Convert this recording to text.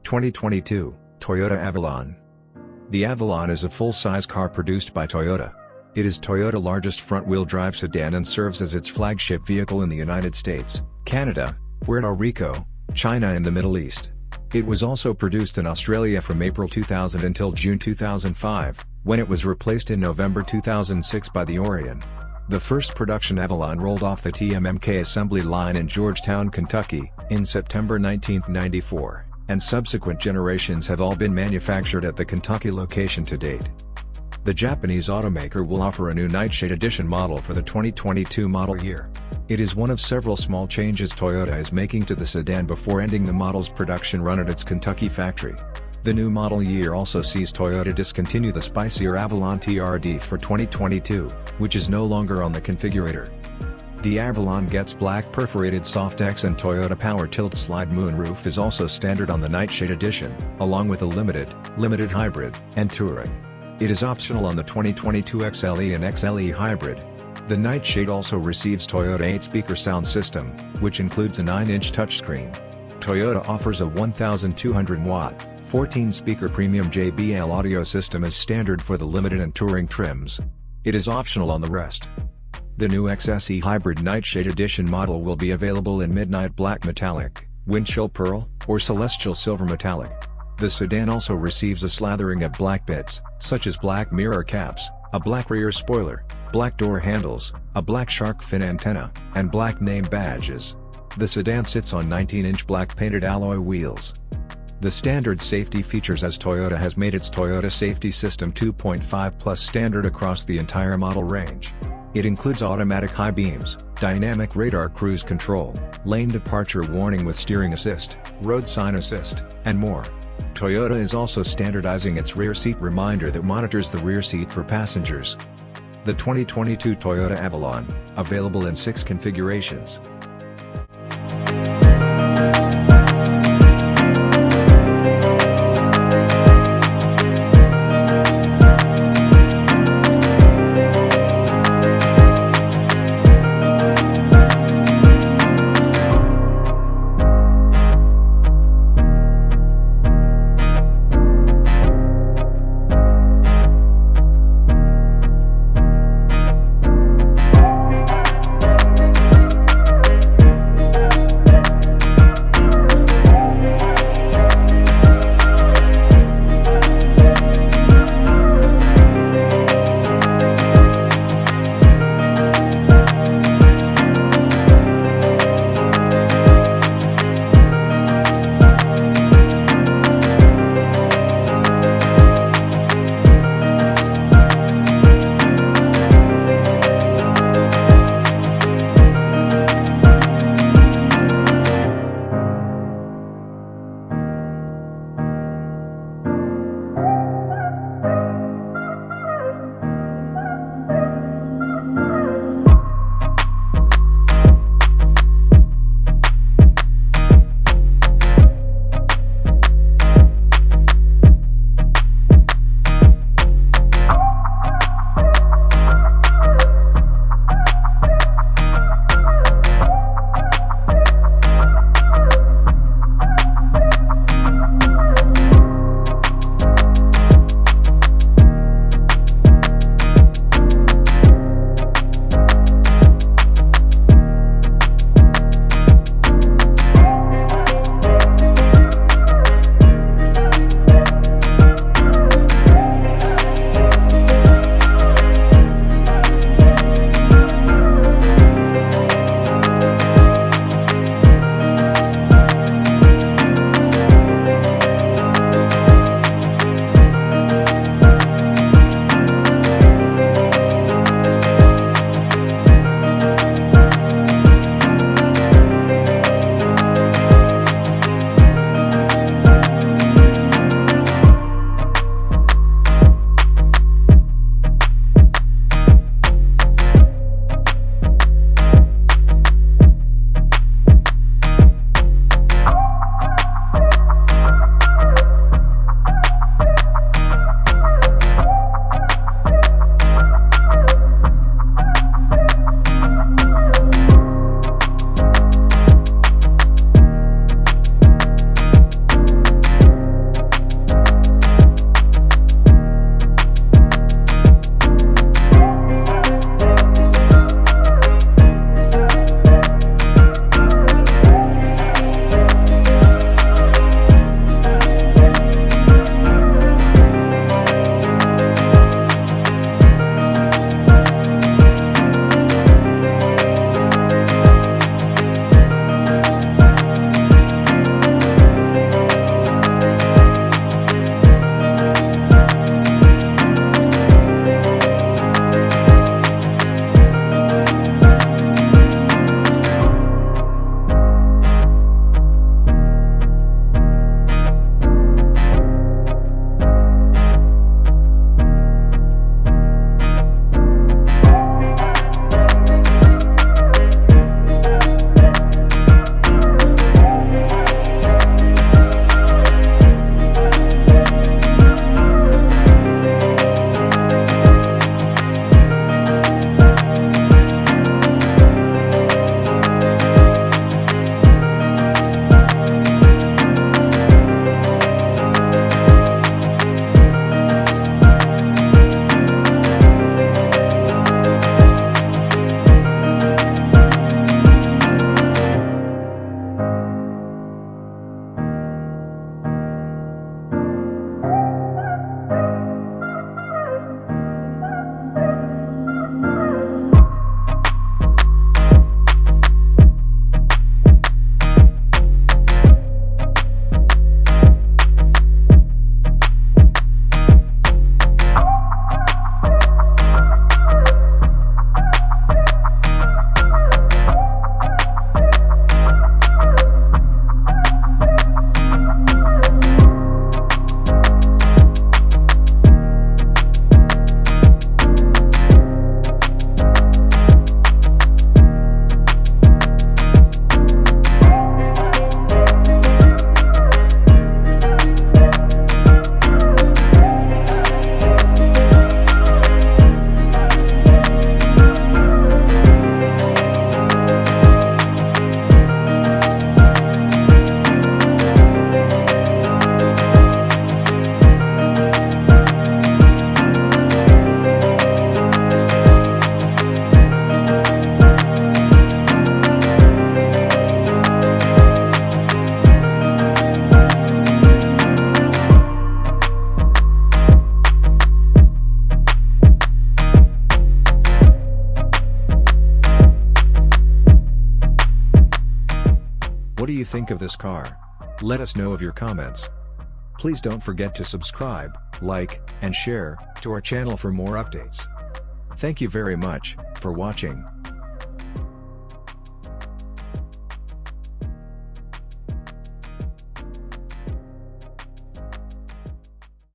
2022 Toyota Avalon. The Avalon is a full-size car produced by Toyota. It is Toyota's largest front-wheel drive sedan and serves as its flagship vehicle in the United States, Canada, Puerto Rico, China and the Middle East. It was also produced in Australia from April 2000 until June 2005, when it was replaced in November 2006 by the Orion. The first production Avalon rolled off the TMMK assembly line in Georgetown, Kentucky, in September 1994, and subsequent generations have all been manufactured at the Kentucky location to date. The Japanese automaker will offer a new Nightshade Edition model for the 2022 model year. It is one of several small changes Toyota is making to the sedan before ending the model's production run at its Kentucky factory. The new model year also sees Toyota discontinue the spicier Avalon TRD for 2022, which is no longer on the configurator. The Avalon gets black perforated Softex and Toyota Power Tilt Slide moonroof is also standard on the Nightshade Edition, along with a limited hybrid, and touring. It is optional on the 2022 XLE and XLE hybrid. The Nightshade also receives Toyota 8-speaker sound system, which includes a 9-inch touchscreen. Toyota offers a 1,200-watt, 14-speaker premium JBL audio system as standard for the limited and touring trims. It is optional on the rest. The new XSE Hybrid Nightshade Edition model will be available in Midnight Black Metallic, Windchill Pearl, or Celestial Silver Metallic. The sedan also receives a slathering of black bits, such as black mirror caps, a black rear spoiler, black door handles, a black shark fin antenna, and black name badges. The sedan sits on 19-inch black painted alloy wheels. The standard safety features as Toyota has made its Toyota Safety System 2.5 Plus standard across the entire model range. It includes automatic high beams, dynamic radar cruise control, lane departure warning with steering assist, road sign assist, and more. Toyota is also standardizing its rear seat reminder that monitors the rear seat for passengers. The 2022 Toyota Avalon, available in 6 configurations. think of this car? Let us know of your comments. Please don't forget to subscribe, like, and share to our channel for more updates. Thank you very much for watching.